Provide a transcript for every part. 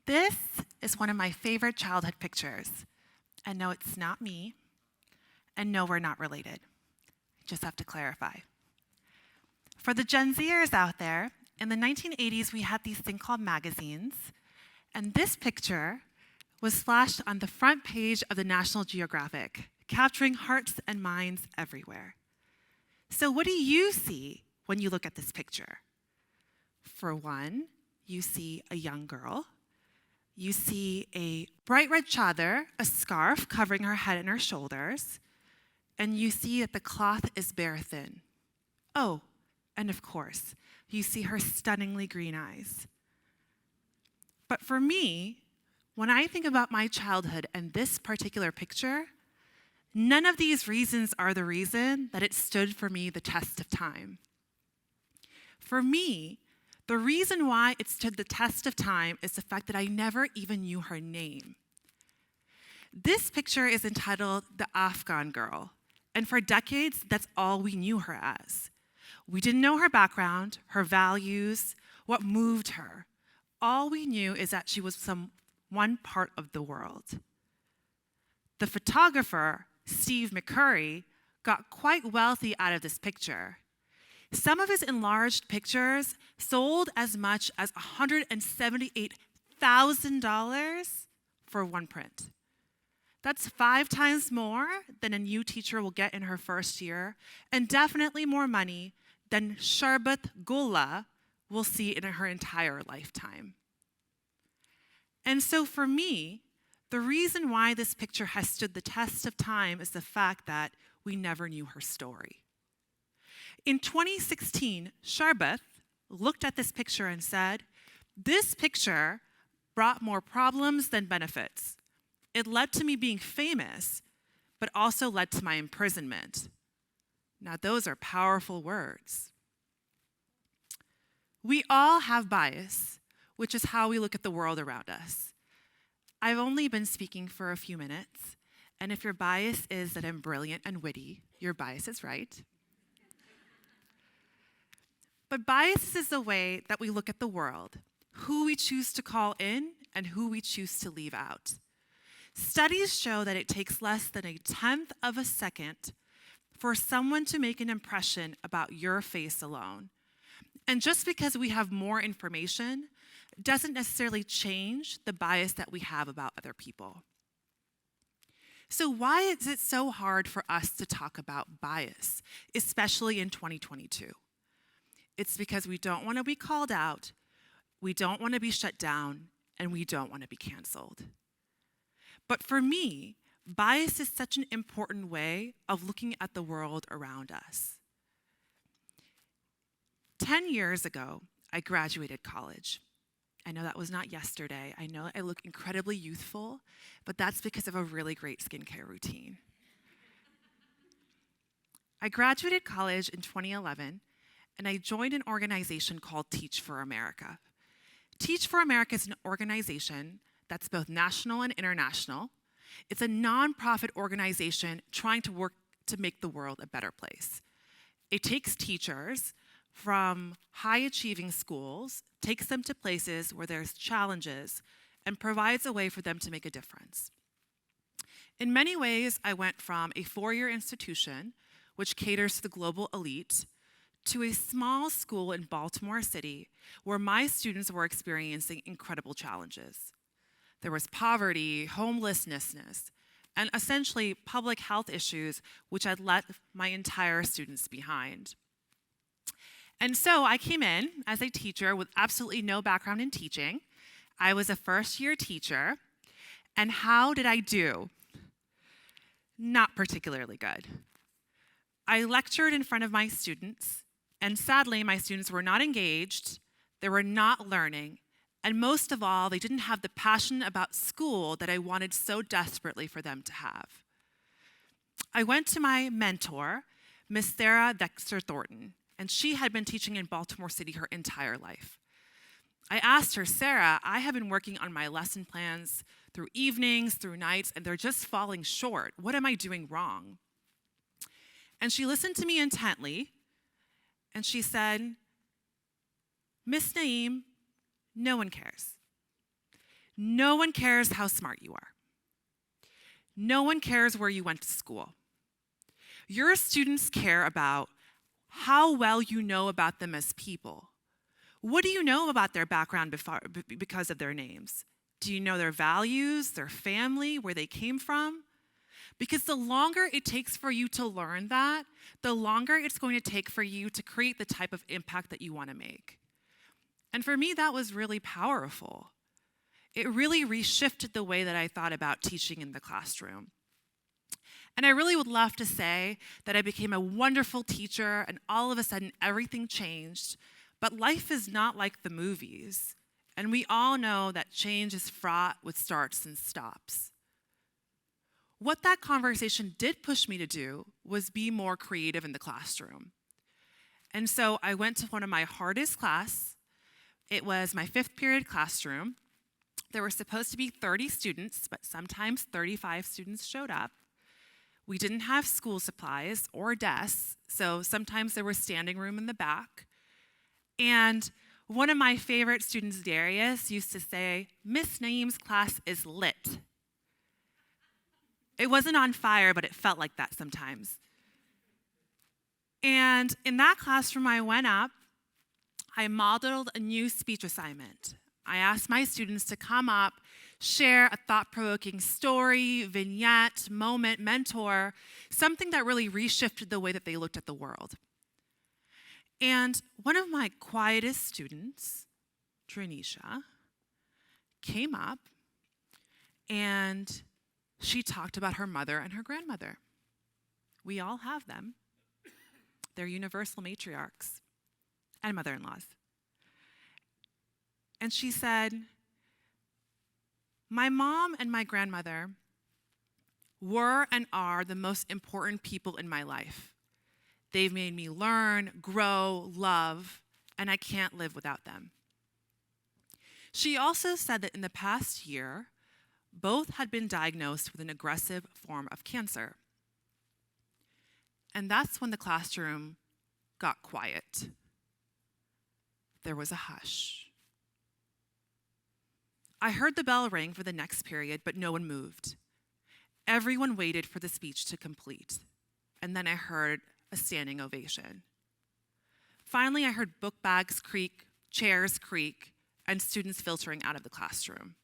This is one of my favorite childhood pictures. And no, it's not me. And no, we're not related. Just have to clarify. For the Gen Zers out there, in the 1980s, we had these things called magazines. And this picture was flashed on the front page of the National Geographic, capturing hearts and minds everywhere. So what do you see when you look at this picture? For one, you see a young girl. You see a bright red chador, a scarf covering her head and her shoulders, and you see that the cloth is bare thin. Oh, and of course, you see her stunningly green eyes. But for me, when I think about my childhood and this particular picture, none of these reasons are the reason that it stood for me the test of time. For me, the reason why it stood the test of time is the fact that I never even knew her name. This picture is entitled The Afghan Girl, and for decades, that's all we knew her as. We didn't know her background, her values, what moved her. All we knew is that she was from one part of the world. The photographer, Steve McCurry, got quite wealthy out of this picture. Some of his enlarged pictures sold as much as $178,000 for one print. That's 5 times more than a new teacher will get in her first year, and definitely more money than Sharbat Gula will see in her entire lifetime. And so for me, the reason why this picture has stood the test of time is the fact that we never knew her story. In 2016, Sharbat looked at this picture and said, "This picture brought more problems than benefits. It led to me being famous, but also led to my imprisonment." Now, those are powerful words. We all have bias, which is how we look at the world around us. I've only been speaking for a few minutes, and if your bias is that I'm brilliant and witty, your bias is right. But bias is the way that we look at the world, who we choose to call in and who we choose to leave out. Studies show that it takes less than 1/10 of a second for someone to make an impression about your face alone. And just because we have more information doesn't necessarily change the bias that we have about other people. So why is it so hard for us to talk about bias, especially in 2022? It's because we don't want to be called out, we don't want to be shut down, and we don't want to be canceled. But for me, bias is such an important way of looking at the world around us. 10 years ago, I graduated college. I know that was not yesterday. I know I look incredibly youthful, but that's because of a really great skincare routine. I graduated college in 2011, and I joined an organization called Teach for America. Teach for America is an organization that's both national and international. It's a nonprofit organization trying to work to make the world a better place. It takes teachers from high-achieving schools, takes them to places where there's challenges, and provides a way for them to make a difference. In many ways, I went from a 4-year institution, which caters to the global elite, to a small school in Baltimore City where my students were experiencing incredible challenges. There was poverty, homelessness, and essentially public health issues which had left my entire students behind. And so I came in as a teacher with absolutely no background in teaching. I was a first-year teacher, and how did I do? Not particularly good. I lectured in front of my students, and sadly, my students were not engaged, they were not learning, and most of all, they didn't have the passion about school that I wanted so desperately for them to have. I went to my mentor, Miss Sarah Dexter Thornton, and she had been teaching in Baltimore City her entire life. I asked her, "Sarah, I have been working on my lesson plans through evenings, through nights, and they're just falling short. What am I doing wrong?" And she listened to me intently, and she said, "Miss Naeem, no one cares. No one cares how smart you are. No one cares where you went to school. Your students care about how well you know about them as people. What do you know about their background because of their names? Do you know their values, their family, where they came from? Because the longer it takes for you to learn that, the longer it's going to take for you to create the type of impact that you want to make. And for me, that was really powerful. It really reshifted the way that I thought about teaching in the classroom. And I really would love to say that I became a wonderful teacher and all of a sudden everything changed. But life is not like the movies. And we all know that change is fraught with starts and stops. What that conversation did push me to do was be more creative in the classroom. And so I went to one of my hardest class. It was my 5th period classroom. There were supposed to be 30 students, but sometimes 35 students showed up. We didn't have school supplies or desks, so sometimes there was standing room in the back. And one of my favorite students, Darius, used to say, "Miss Naeem's class is lit." It wasn't on fire, but it felt like that sometimes. And in that classroom, I went up, I modeled a new speech assignment. I asked my students to come up, share a thought-provoking story, vignette, moment, mentor, something that really reshifted the way that they looked at the world. And one of my quietest students, Trinisha, came up and she talked about her mother and her grandmother. We all have them. They're universal matriarchs and mother-in-laws. And she said, "My mom and my grandmother were and are the most important people in my life. They've made me learn, grow, love, and I can't live without them." She also said that in the past year, both had been diagnosed with an aggressive form of cancer. And that's when the classroom got quiet. There was a hush. I heard the bell ring for the next period, but no one moved. Everyone waited for the speech to complete, and then I heard a standing ovation. Finally, I heard book bags creak, chairs creak, and students filtering out of the classroom.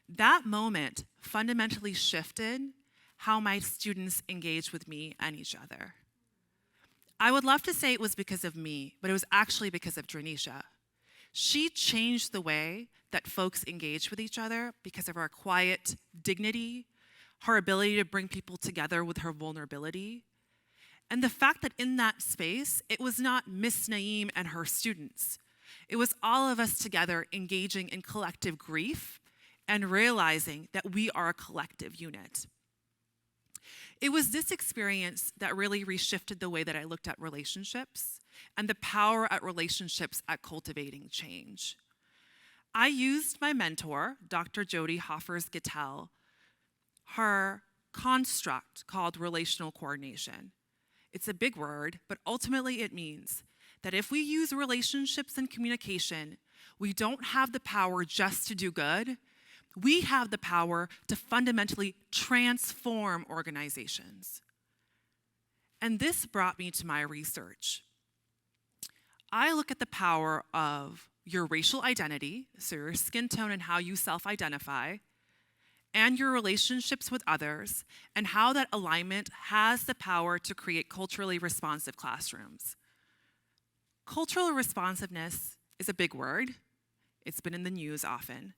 That moment fundamentally shifted how my students engaged with me and each other. I would love to say it was because of me, but it was actually because of Dranisha. She changed the way that folks engage with each other because of her quiet dignity, her ability to bring people together with her vulnerability, and the fact that in that space, it was not Miss Naeem and her students. It was all of us together engaging in collective grief and realizing that we are a collective unit. It was this experience that really reshifted the way that I looked at relationships and the power at relationships at cultivating change. I used my mentor, Dr. Jody Hoffers-Gittel, her construct called relational coordination. It's a big word, but ultimately it means that if we use relationships and communication, we don't have the power just to do good. We have the power to fundamentally transform organizations. And this brought me to my research. I look at the power of your racial identity, so your skin tone and how you self-identify, and your relationships with others, and how that alignment has the power to create culturally responsive classrooms. Cultural responsiveness is a big word. It's been in the news often.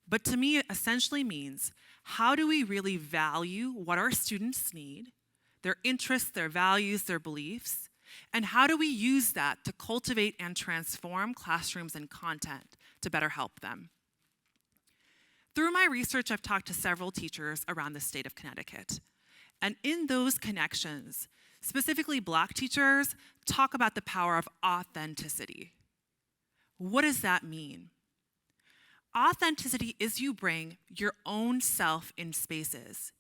But to me, it essentially means, how do we really value what our students need, their interests, their values, their beliefs, and how do we use that to cultivate and transform classrooms and content to better help them? Through my research, I've talked to several teachers around the state of Connecticut. And in those connections, specifically Black teachers talk about the power of authenticity. What does that mean? Authenticity is you bring your own self in spaces.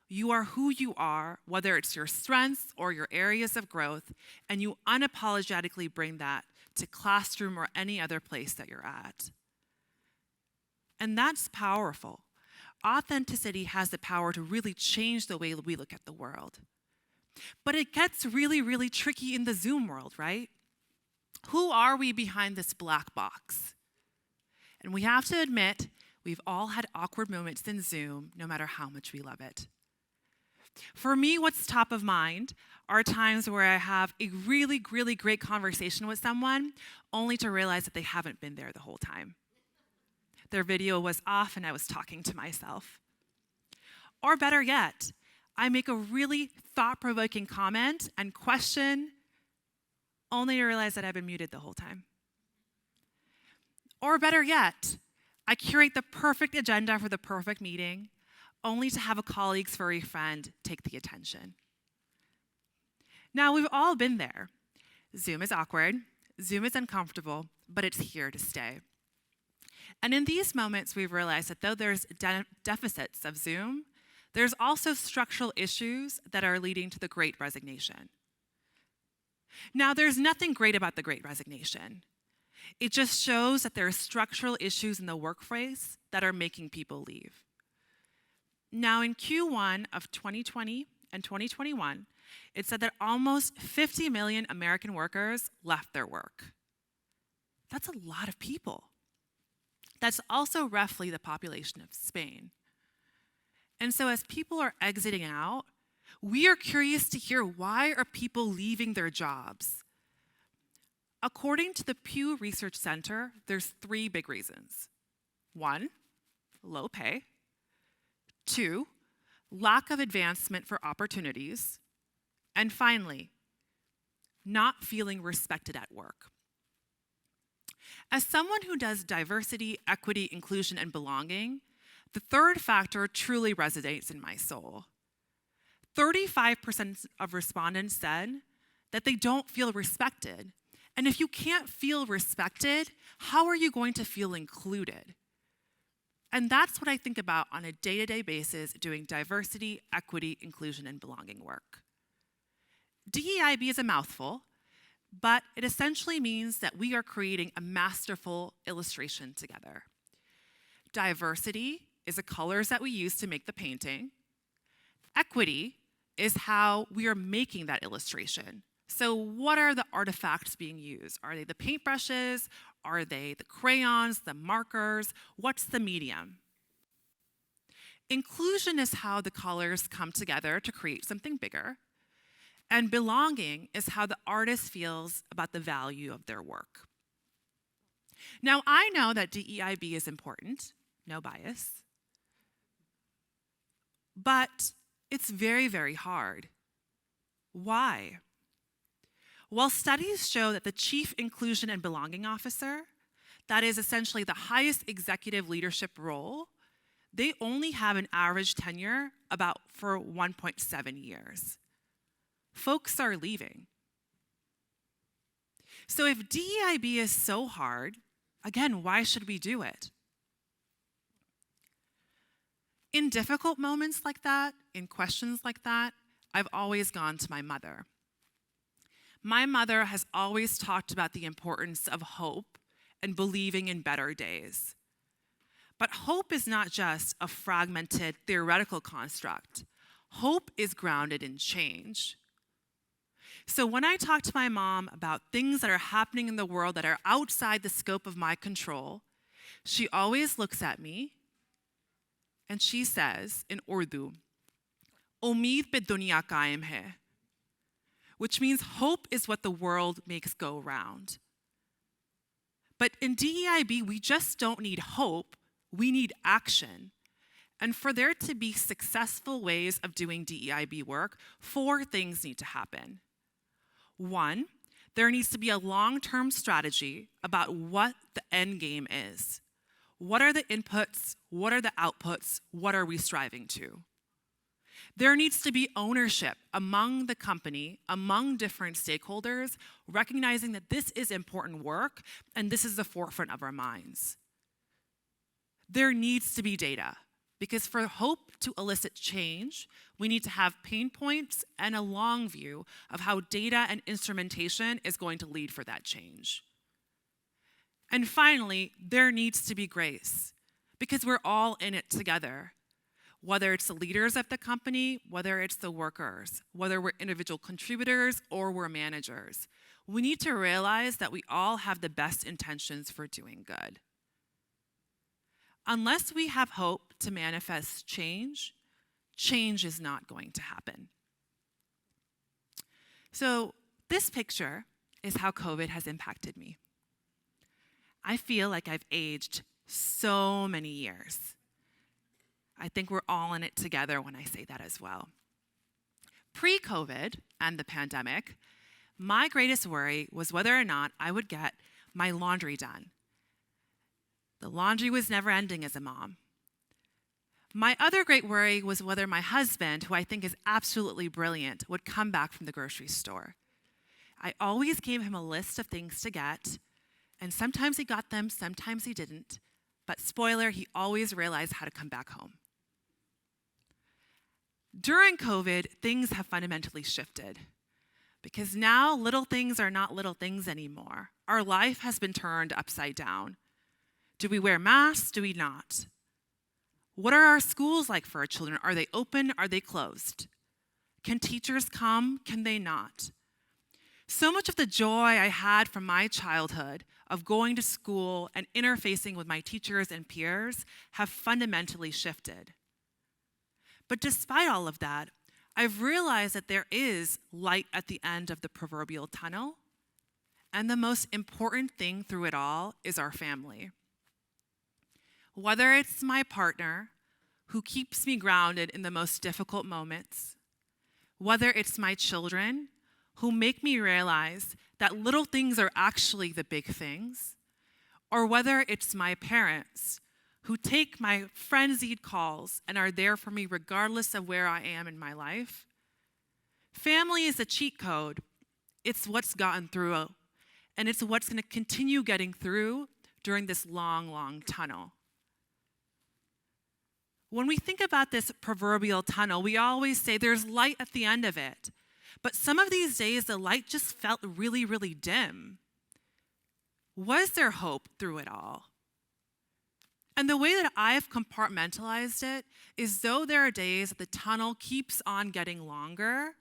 You are who you are, whether it's your strengths or your areas of growth, and you unapologetically bring that to classroom or any other place that you're at. And that's powerful. Authenticity has the power to really change the way we look at the world. But it gets really, really tricky in the Zoom world, right? Who are we behind this black box? And we have to admit, we've all had awkward moments in Zoom, no matter how much we love it. For me, what's top of mind are times where I have a really, really great conversation with someone, only to realize that they haven't been there the whole time. Their video was off and I was talking to myself. Or better yet, I make a really thought-provoking comment and question, only to realize that I've been muted the whole time. Or better yet, I curate the perfect agenda for the perfect meeting, only to have a colleague's furry friend take the attention. Now, we've all been there. Zoom is awkward, Zoom is uncomfortable, but it's here to stay. And in these moments, we've realized that though there's deficits of Zoom, there's also structural issues that are leading to the Great Resignation. Now, there's nothing great about the Great Resignation. It just shows that there are structural issues in the workplace that are making people leave. Now, in Q1 of 2020 and 2021, it said that almost 50 million American workers left their work. That's a lot of people. That's also roughly the population of Spain. And so as people are exiting out, we are curious to hear, why are people leaving their jobs? According to the Pew Research Center, there's 3 big reasons. 1, low pay. 2, lack of advancement for opportunities. And finally, not feeling respected at work. As someone who does diversity, equity, inclusion, and belonging, the third factor truly resonates in my soul. 35% of respondents said that they don't feel respected. And if you can't feel respected, how are you going to feel included? And that's what I think about on a day-to-day basis doing diversity, equity, inclusion, and belonging work. DEIB is a mouthful, but it essentially means that we are creating a masterful illustration together. Diversity is the colors that we use to make the painting. Equity is how we are making that illustration. So what are the artifacts being used? Are they the paintbrushes? Are they the crayons, the markers? What's the medium? Inclusion is how the colors come together to create something bigger. And belonging is how the artist feels about the value of their work. Now, I know that DEIB is important, no bias, but it's very, very hard. Why? Well, studies show that the Chief Inclusion and Belonging Officer, that is essentially the highest executive leadership role, they only have an average tenure for 1.7 years. Folks are leaving. So if DEIB is so hard, again, why should we do it? In difficult moments like that, in questions like that, I've always gone to my mother. My mother has always talked about the importance of hope and believing in better days. But hope is not just a fragmented theoretical construct. Hope is grounded in change. So when I talk to my mom about things that are happening in the world that are outside the scope of my control, she always looks at me and she says in Urdu, "Umeed pe duniya kaim hai," which means hope is what the world makes go round. But in DEIB, we just don't need hope, we need action. And for there to be successful ways of doing DEIB work, 4 things need to happen. 1, there needs to be a long-term strategy about what the end game is. What are the inputs? What are the outputs? What are we striving to? There needs to be ownership among the company, among different stakeholders, recognizing that this is important work and this is the forefront of our minds. There needs to be data, because for hope to elicit change, we need to have pain points and a long view of how data and instrumentation is going to lead for that change. And finally, there needs to be grace. because we're all in it together. Whether it's the leaders of the company, whether it's the workers, whether we're individual contributors or we're managers, we need to realize that we all have the best intentions for doing good. Unless we have hope to manifest change, change is not going to happen. So this picture is how COVID has impacted me. I feel like I've aged so many years. I think we're all in it together when I say that as well. Pre-COVID and the pandemic, my greatest worry was whether or not I would get my laundry done. The laundry was never ending as a mom. My other great worry was whether my husband, who I think is absolutely brilliant, would come back from the grocery store. I always gave him a list of things to get, and sometimes he got them, sometimes he didn't. But spoiler, he always realized how to come back home. During COVID, things have fundamentally shifted because now little things are not little things anymore. Our life has been turned upside down. Do we wear masks? Do we not? What are our schools like for our children? Are they open? Are they closed? Can teachers come? Can they not? So much of the joy I had from my childhood of going to school and interfacing with my teachers and peers have fundamentally shifted. But despite all of that, I've realized that there is light at the end of the proverbial tunnel, and the most important thing through it all is our family. Whether it's my partner, who keeps me grounded in the most difficult moments, whether it's my children, who make me realize that little things are actually the big things, or whether it's my parents, who take my frenzied calls and are there for me regardless of where I am in my life. Family is a cheat code. It's what's gotten through, and it's what's going to continue getting through during this long, long tunnel. When we think about this proverbial tunnel, we always say there's light at the end of it. But some of these days, the light just felt really, really dim. Was there hope through it all? And the way that I've compartmentalized it is though there are days that the tunnel keeps on getting longer,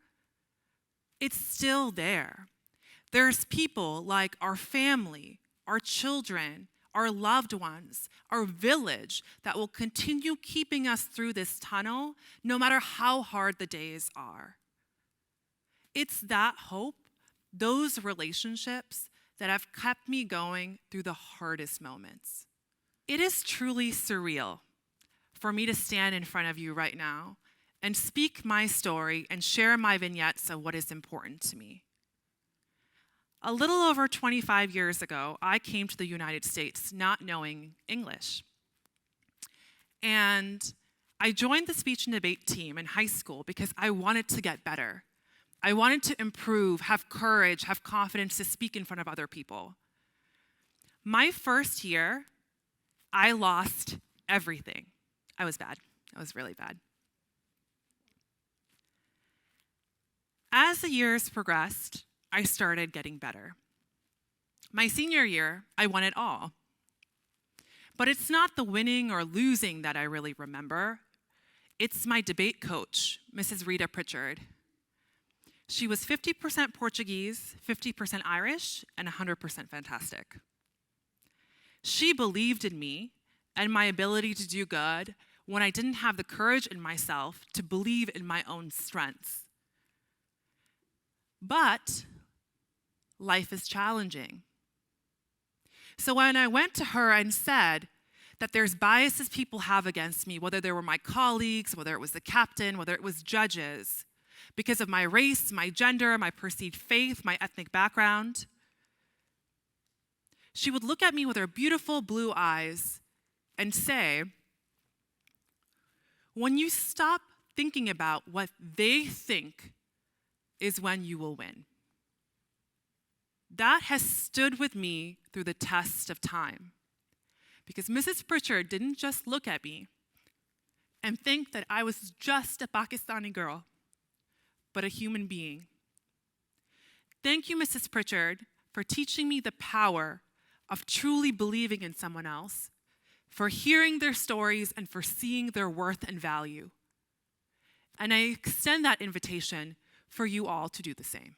it's still there. There's people like our family, our children, our loved ones, our village that will continue keeping us through this tunnel no matter how hard the days are. It's that hope, those relationships that have kept me going through the hardest moments. It is truly surreal for me to stand in front of you right now and speak my story and share my vignettes of what is important to me. A little over 25 years ago, I came to the United States not knowing English. And I joined the speech and debate team in high school because I wanted to get better. I wanted to improve, have courage, have confidence to speak in front of other people. My first year, I lost everything. I was bad. I was really bad. As the years progressed, I started getting better. My senior year, I won it all. But it's not the winning or losing that I really remember. It's my debate coach, Mrs. Rita Pritchard. She was 50% Portuguese, 50% Irish, and 100% fantastic. She believed in me and my ability to do good when I didn't have the courage in myself to believe in my own strengths. But life is challenging. So when I went to her and said that there's biases people have against me, whether they were my colleagues, whether it was the captain, whether it was judges, because of my race, my gender, my perceived faith, my ethnic background, she would look at me with her beautiful blue eyes and say, when you stop thinking about what they think is when you will win. That has stood with me through the test of time. Because Mrs. Pritchard didn't just look at me and think that I was just a Pakistani girl, but a human being. Thank you, Mrs. Pritchard, for teaching me the power of truly believing in someone else, for hearing their stories, and for seeing their worth and value. And I extend that invitation for you all to do the same.